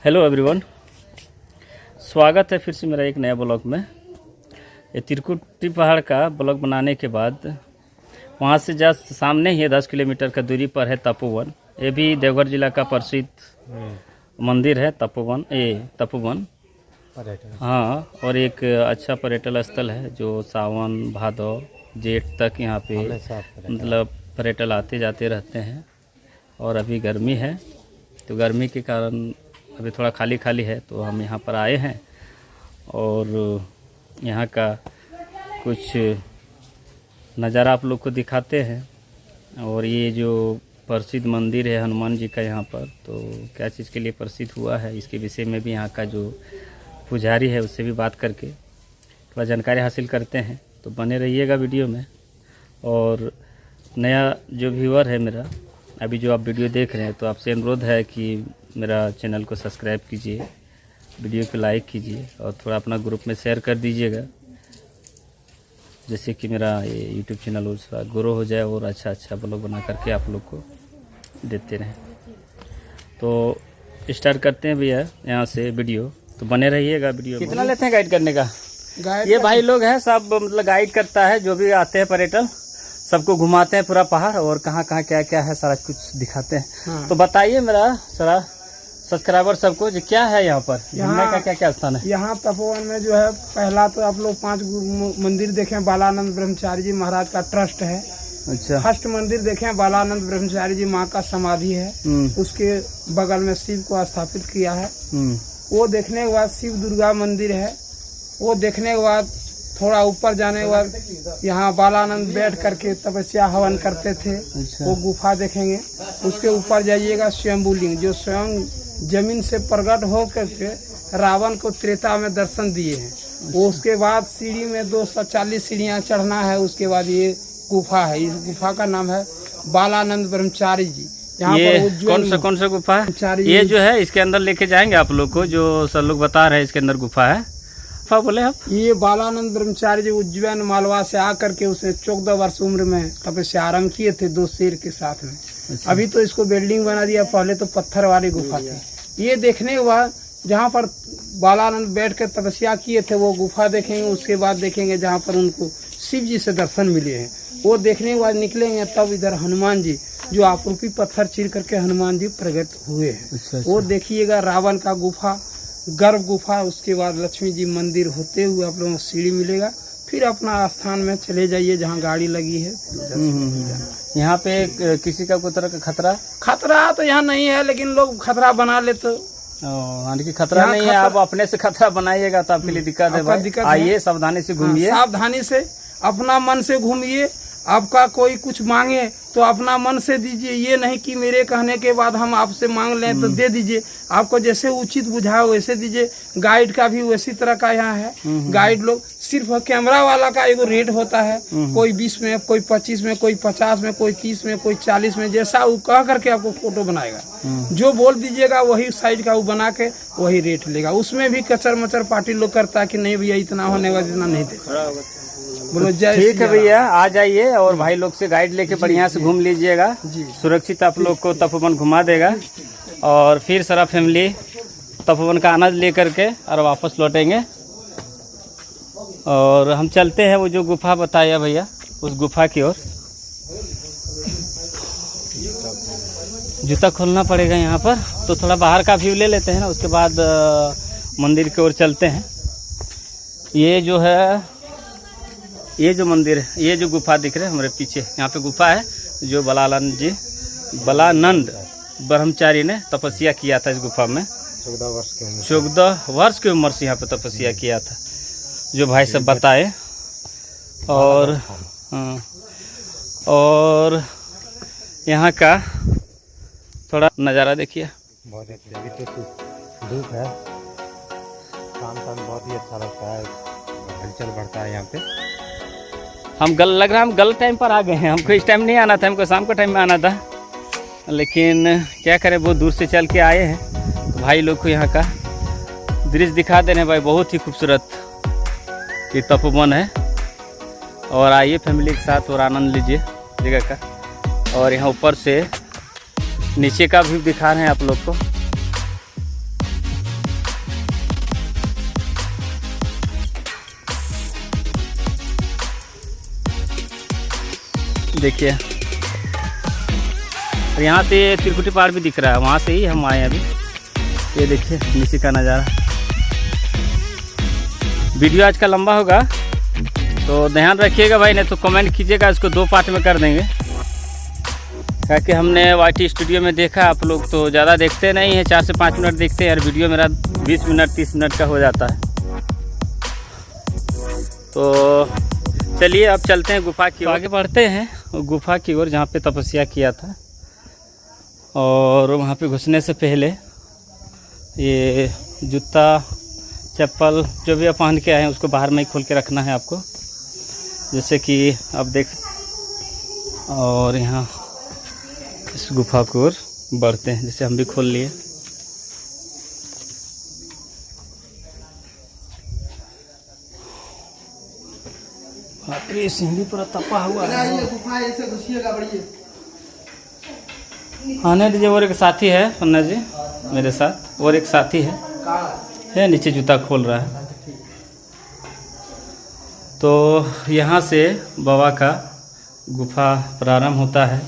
Hello everyone, स्वागत है फिर से मेरा एक नया ब्लॉग में। ये त्रिकुटी पहाड़ का ब्लॉग बनाने के बाद वहाँ से जस्ट सामने ही 10 किलोमीटर का दूरी पर है तपोवन। ये भी देवघर जिला का प्रसिद्ध मंदिर है तपोवन। हाँ, और एक अच्छा पर्यटन स्थल है जो सावन भादौ जेठ तक यहाँ पे मतलब पर्यटन आते जाते रहते हैं। और अभी गर्मी है तो गर्मी के कारण अभी थोड़ा खाली खाली है, तो हम यहाँ पर आए हैं और यहाँ का कुछ नज़ारा आप लोग को दिखाते हैं। और ये जो प्रसिद्ध मंदिर है हनुमान जी का यहाँ पर, तो क्या चीज़ के लिए प्रसिद्ध हुआ है इसके विषय में भी यहाँ का जो पुजारी है उससे भी बात करके थोड़ा जानकारी हासिल करते हैं। तो बने रहिएगा वीडियो में। और नया जो व्यूअर है मेरा, अभी जो आप वीडियो देख रहे हैं, तो आपसे अनुरोध है कि मेरा चैनल को सब्सक्राइब कीजिए, वीडियो को लाइक कीजिए और थोड़ा अपना ग्रुप में शेयर कर दीजिएगा, जैसे कि मेरा ये यूट्यूब चैनल और थोड़ा ग्रो हो जाए और अच्छा ब्लॉग बना करके आप लोग को देते रहें। तो स्टार्ट करते हैं भैया यहाँ से वीडियो, तो बने रहिएगा वीडियो। कितना लेते हैं गाइड करने का? ये भाई लोग हैं सब, मतलब गाइड करता है, जो भी आते हैं पर्यटन सबको घुमाते हैं पूरा पहाड़ और कहाँ क्या क्या है सारा कुछ दिखाते हैं। हाँ। तो बताइए मेरा सारा सब्सक्राइबर सबको जो क्या है यहाँ पर घूमने का क्या स्थान है? यहाँ तपोवन में जो है पहला तो आप लोग 5 मंदिर देखें। बालानंद ब्रह्मचारी जी महाराज का ट्रस्ट है। अच्छा। फर्स्ट मंदिर देखें, बालानंद ब्रह्मचारी जी माँ का समाधि है, उसके बगल में शिव को स्थापित किया है। वो देखने के बाद शिव दुर्गा मंदिर है। वो देखने के बाद थोड़ा ऊपर जाने के बाद यहाँ बालानंद बैठ करके तपस्या हवन करते थे। अच्छा। वो गुफा देखेंगे। उसके ऊपर जाइएगा स्वयंभू लिंग, जो स्वयं जमीन से प्रकट हो करके रावण को त्रेता में दर्शन दिए हैं। वो उसके बाद सीढ़ी में 240 सीढ़ियाँ चढ़ना है। उसके बाद ये गुफा है। इस गुफा का नाम है बालानंद ब्रह्मचारी जी। यहाँ पर कौन सा गुफा है? ये जो है इसके अंदर लेके जाएंगे आप लोग को, जो सर लोग बता रहे हैं इसके अंदर गुफा है। बोले आप? ये बालानंद ब्रह्मचारी जी उज्जैन मालवा से आकर के उसने 14 वर्ष उम्र में तपस्या आरम्भ किए थे 2 शेर के साथ में। अच्छा। अभी तो इसको बिल्डिंग बना दिया, पहले तो पत्थर वाली गुफा थी। ये देखने के बाद जहाँ पर बालानंद बैठ कर तपस्या किए थे वो गुफा देखेंगे। उसके बाद देखेंगे जहाँ पर उनको शिव जी से दर्शन मिले हैं। वो देखने के बाद निकलेंगे, तब इधर हनुमान जी जो आपरूपी पत्थर चीर करके हनुमान जी प्रकट हुए हैं। अच्छा। वो देखिएगा रावण का गुफा, गर्भ गुफा। उसके बाद लक्ष्मी जी मंदिर होते हुए आप लोगों को सीढ़ी मिलेगा। फिर अपना स्थान में चले जाइए जहाँ गाड़ी लगी है। यहाँ पे किसी का कोई तरह का खतरा तो यहाँ नहीं है, लेकिन लोग खतरा बना लेते। खतरा नहीं है, आप अपने से खतरा बनाइएगा तो आपके लिए दिक्कत है भाई। आइए सावधानी से घूमिए, सावधानी से अपना मन से घूमिए। आपका कोई कुछ मांगे तो अपना मन से दीजिए। ये नहीं कि मेरे कहने के बाद हम आपसे मांग लें तो दे दीजिए। आपको जैसे उचित बुझाए वैसे दीजिए। गाइड का भी वैसी तरह का यहाँ है। गाइड लोग सिर्फ कैमरा वाला का एगो रेट होता है, कोई 20 में, कोई 25 में, कोई 50 में, कोई 30 में, कोई 40 में, जैसा वो कह करके आपको फोटो बनाएगा। जो बोल दीजिएगा वही साइज का वो बना के वही रेट लेगा। उसमें भी कचर मचर पार्टी लोग करता है कि नहीं भैया इतना होने का जितना नहीं दे। बोलो जय। ठीक है भैया, आ जाइए और भाई लोग से गाइड लेके बढ़िया से घूम लीजिएगा। सुरक्षित आप लोग को तपोवन घुमा देगा और फिर सारा फैमिली तपोवन का आनंद ले करके और वापस लौटेंगे। और हम चलते हैं वो जो गुफा बताया भैया, उस गुफा की ओर। जूता खोलना पड़ेगा यहाँ पर, तो थोड़ा बाहर का व्यू ले लेते हैं ना, उसके बाद मंदिर की ओर चलते हैं। ये जो है, ये जो मंदिर है, ये जो गुफा दिख रहे हैं हमारे पीछे, यहाँ पे गुफा है जो बालानंद ब्रह्मचारी ने तपस्या किया था इस गुफा में। 14 वर्ष की उम्र से यहाँ पे तपस्या किया था, जो भाई सब बताए। और यहाँ का थोड़ा नज़ारा देखिए। बहुत अच्छा, अभी तो धूप है, शाम बहुत ही अच्छा लगता है, हलचल बढ़ता है यहाँ पे। लग रहा है हम गलत टाइम पर आ गए हैं। हमको इस टाइम नहीं आना था, हमको शाम के टाइम में आना था, लेकिन क्या करें, बहुत दूर से चल के आए हैं। तो भाई लोग को यहाँ का दृश्य दिखा दे रहे हैं भाई, बहुत ही खूबसूरत ये तपोवन है। और आइए फैमिली के साथ और आनंद लीजिए जगह का। और यहाँ ऊपर से नीचे का व्यू दिखा रहे हैं आप लोग को। देखिए, और यहाँ से त्रिकुटी पहाड़ भी दिख रहा है, वहाँ से ही हम आए अभी। ये देखिए नीचे का नज़ारा। वीडियो आज का लंबा होगा तो ध्यान रखिएगा भाई, नहीं तो कमेंट कीजिएगा, इसको 2 पार्ट में कर देंगे। ताकि हमने YT स्टूडियो में देखा, आप लोग तो ज़्यादा देखते नहीं हैं, 4 से 5 मिनट देखते हैं, और वीडियो मेरा 20 मिनट 30 मिनट का हो जाता है। तो चलिए अब चलते हैं गुफा की ओर, आगे बढ़ते हैं गुफा की ओर जहाँ पे तपस्या किया था। और वहाँ पे घुसने से पहले ये जूता चप्पल जो भी आप पहन के आए हैं उसको बाहर में ही खोल के रखना है आपको, जैसे कि आप देख। और यहाँ इस गुफा की ओर बढ़ते हैं, जैसे हम भी खोल लिए। सीढ़ी पूरा तपा हुआ है। आने दीजिए, और एक साथी है पन्ना जी मेरे साथ, और एक साथी है नीचे जूता खोल रहा है। तो यहाँ से बाबा का गुफा प्रारंभ होता है।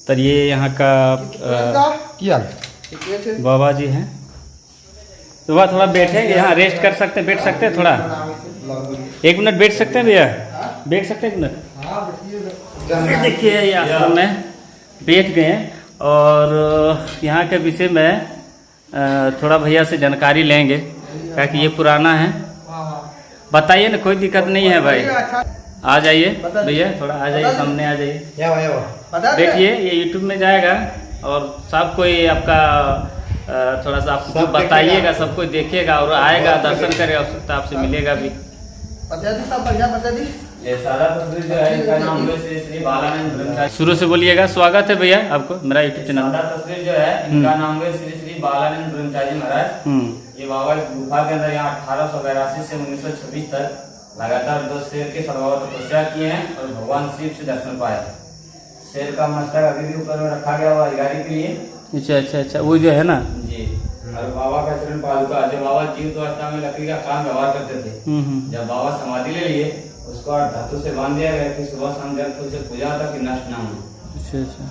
तो ये यहाँ का बाबा जी हैं। तो वह थोड़ा बैठेंगे, यहाँ रेस्ट कर सकते हैं, बैठ सकते हैं थोड़ा, 1 मिनट बैठ सकते हैं भैया, बैठ सकते हैं 1 मिनट। देखिए ये आश्रम में बैठ गए, और यहाँ के विषय में थोड़ा भैया से जानकारी लेंगे, क्योंकि ये पुराना है। बताइए ना, कोई दिक्कत नहीं है भाई, आ जाइए भैया, थोड़ा आ जाइए, सामने आ जाइए, देखिए ये YouTube में जाएगा, और सब कोई आपका थोड़ा सा आपको बताइएगा, सब कोई देखेगा और आएगा, दर्शन करेगा, आवश्यकता आपसे मिलेगा भी। ये सारा तस्वीर जो है, इनका नाम श्री श्री बालानंद ब्रह्मचारी। शुरू से बोलिएगा। स्वागत है भैया आपको मेरा YouTube चैनल। सारा तस्वीर जो है, इनका नाम है श्री श्री बालानंद ब्रह्मचारी महाराज। ये बाबा गुफा के अंदर यहाँ 1882 से 1926 तक लगातार 2 शेर के सलवार तपस्या किए हैं, और भगवान शिव से दर्शन पाए। शेर का मस्तक अभी भी ऊपर में रखा गया हुआ अधिकारी के लिए। अच्छा, वो जो है ना जी। और बाबा का चरण पादुका, जब बाबा जीवित अवस्था में लकड़ी का काम व्यवहार करते थे, जब बाबा समाधि ले लिए, उसको धातु से बांध दिया गया कि सुबह शाम जब उसे पूजा तक नष्ट ना हो। अच्छा।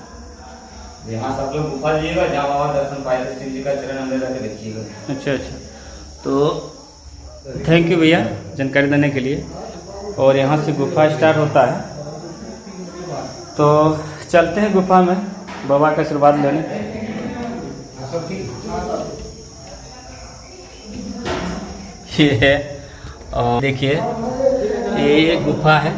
यहाँ सब लोग गुफा जाइएगा जहाँ बाबा दर्शन पाए थे, शिव जी का चरण अंदर जाके देखिएगा। अच्छा, तो थैंक यू भैया जानकारी देने के लिए। और यहाँ से गुफा स्टार्ट होता है, तो चलते हैं गुफा में बाबा का आशीर्वाद लेने। ये है, और देखिए ये गुफा है।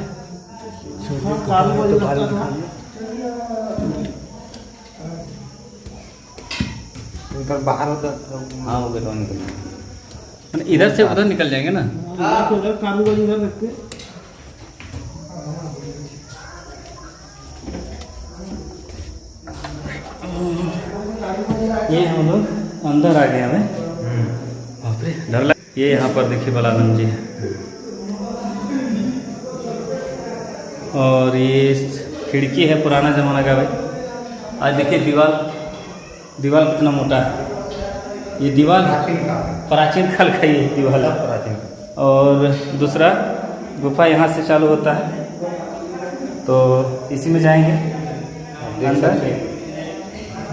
बाहर हाँ इधर से उधर निकल जाएंगे ना। ये हम लोग अंदर आ गए हमें, बाप रे डर लग। ये यहाँ पर देखिए बालानंद जी है, और ये खिड़की है पुराना जमाना का भाई। आज देखिए दीवार कितना मोटा है। ये दीवार प्राचीन काल का ये दीवार प्राचीन। और दूसरा गुफा यहाँ से चालू होता है, तो इसी में जाएंगे अंदर,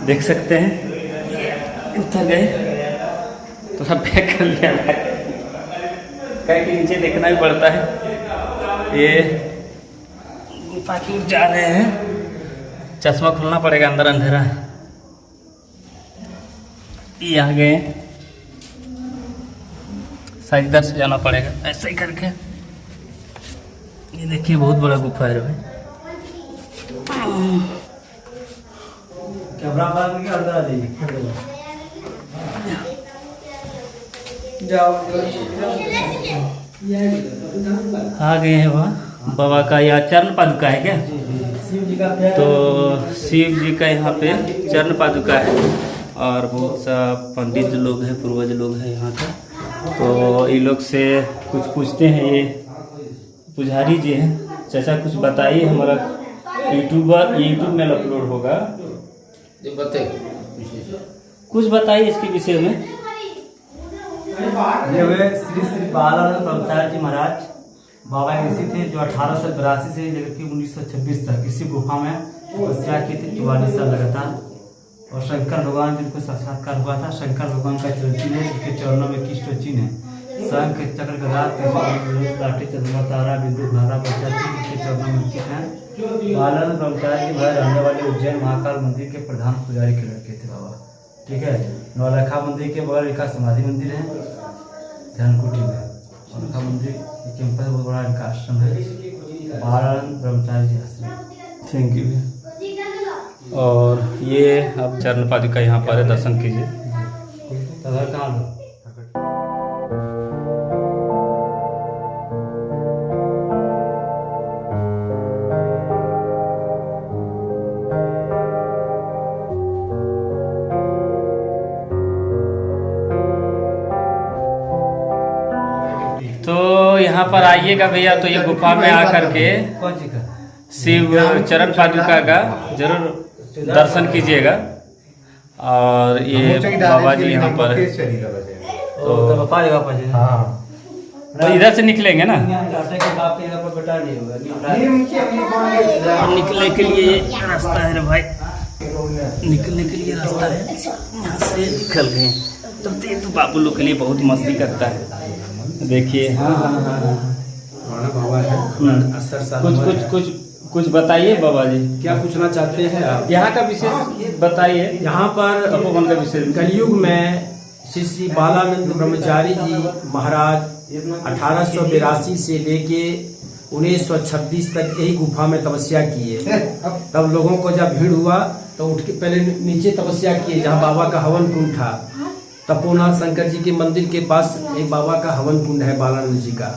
देख सकते हैं। उतर गए, थोड़ा पैक कर लिया क्या कि नीचे देखना भी पड़ता है। ये गुफा की ओर जा रहे हैं, चश्मा खोलना पड़ेगा, अंदर अंधेरा है। ये आ गए, शायद इधर से जाना पड़ेगा, ऐसे ही करके। ये देखिए बहुत बड़ा गुफा है भाई। कैमरा अंदर आ जाइए। आ गए हैं वहाँ बाबा का। यह चरण पादुका है क्या? तो शिव जी का यहाँ पे चरण पादुका है, और बहुत सा पंडित लोग हैं, पूर्वज लोग हैं यहाँ का। तो ये लोग से कुछ पूछते हैं। ये पुजारी जी हैं। चाचा कुछ बताइए, हमारा यूट्यूब में अपलोड होगा, कुछ बताइए इसके विषय में। ये हुए श्री श्री बालानंद ब्रह्मचारी जी महाराज, बाबा ऐसे थे जो 1882 से लेकर के 1926 तक इसी गुफा में तपस्या की थी 44 साल लगातार। और शंकर भगवान जिनको साक्षात्कार हुआ था, शंकर भगवान का चिन्ह है, जिसके चरणों में किष्ट चिन्ह है, शंख चक्र गदा लाठी चंद्रमा तारा बिंदु भारा बच्चा जिनके चरणों में अंकित है। बालानंद ब्रह्मचारी जी भर रहने वाले उज्जैन महाकाल मंदिर के प्रधान पुजारी के लड़के थे बाबा। ठीक है, नौलखा मंदिर के बगल एक समाधि मंदिर है ध्यानकुटी में। नौलखा मंदिर कैंपस बहुत बड़ा इनका आश्रम है, बालानंद ब्रह्मचारी जी आश्रम। Thank you. और ये अब चरण पादुका यहाँ पर है, दर्शन कीजिए। तो घर कहाँ लो? तो यहाँ पर आइएगा भैया, तो ये गुफा में आकर के कौन सी का? शिव चरण पादुका का जरूर दर्शन कीजिएगा। और ये बाबा जी यहाँ पर है। तो पापा जी तो इधर से निकलेंगे ना, निकलने के लिए रास्ता है रे भाई, निकलने के लिए रास्ता है, यहाँ से निकल गए। तब तो बाबू लोग के लिए बहुत मस्ती करता है, देखिए। बाबा है। कुछ बताइए बाबा जी, क्या पूछना चाहते हैं आप? यहाँ का विशेष बताइए। यहाँ पर तपोवन का विशेष कलयुग में श्री श्री बालानंद ब्रह्मचारी जी महाराज 1882 से लेके 1926 तक यही गुफा में तपस्या किए। तब लोगों को जब भीड़ हुआ तो उठ के पहले नीचे तपस्या किए, जहाँ बाबा का हवन कुंड था। तपोनाथ शंकर जी के मंदिर के पास एक बाबा का हवन कुंड है बालानंद जी का।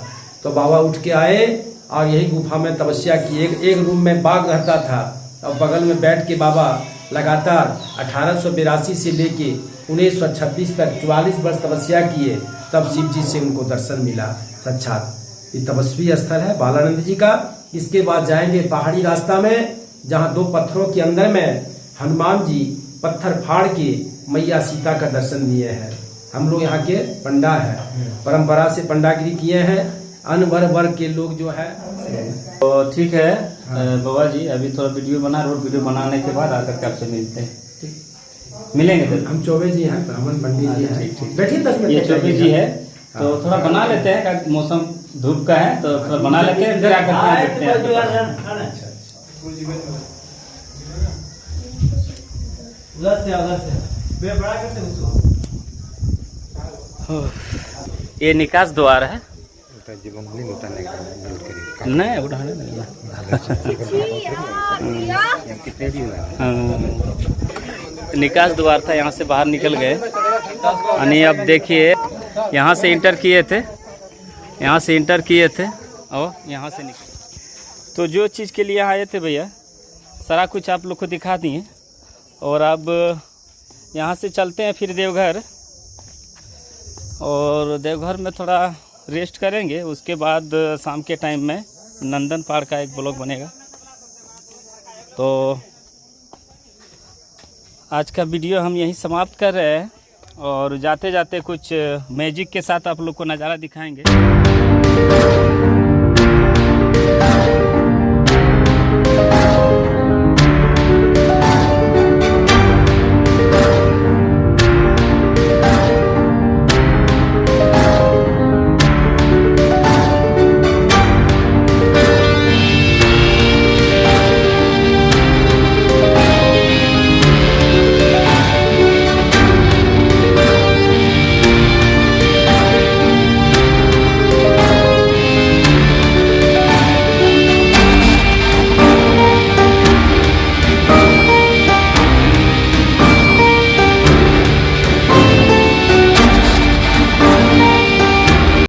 तो बाबा उठ के आए और यही गुफा में तपस्या किए। एक रूम में बाघ रहता था और बगल में बैठ के बाबा लगातार 1882 से लेके 1926 तक 44 वर्ष तपस्या किए। तब शिव जी से उनको दर्शन मिला साक्षात। ये तपस्वी स्थल है बालानंद जी का। इसके बाद जाएंगे पहाड़ी रास्ता में, जहाँ 2 पत्थरों के अंदर में हनुमान जी पत्थर फाड़ के मैया सीता का दर्शन दिए हैं। हम लोग यहाँ के पंडा है, परंपरा से पंडागिरी किए हैं। अन्य वर्ग के लोग जो है। तो ठीक है बाबा जी, अभी थोड़ा वीडियो बना रहे, वीडियो बनाने के बाद आकर के आपसे मिलते हैं। ठीक, मिलेंगे फिर। हम चौबे जी हैं, ब्राह्मण पंडित जी हैं। बैठिए 10 मिनट। ये चौबे जी है, तो थोड़ा बना लेते हैं, मौसम धूप का है तो थोड़ा बना लेते हैं, फिर आकर के देखते हैं। ये निकास द्वार है, नहीं उठाने निकास द्वार था, यहाँ से बाहर निकल गए। यानी अब देखिए, यहाँ से इंटर किए थे, यहाँ से इंटर किए थे और यहाँ से निकले। तो जो चीज़ के लिए यहाँ आए थे भैया, सारा कुछ आप लोग को दिखा दिए। और अब यहाँ से चलते हैं फिर देवघर, और देवघर में थोड़ा रेस्ट करेंगे। उसके बाद शाम के टाइम में नंदन पहाड़ का एक ब्लॉग बनेगा। तो आज का वीडियो हम यहीं समाप्त कर रहे हैं, और जाते जाते कुछ मैजिक के साथ आप लोग को नज़ारा दिखाएंगे।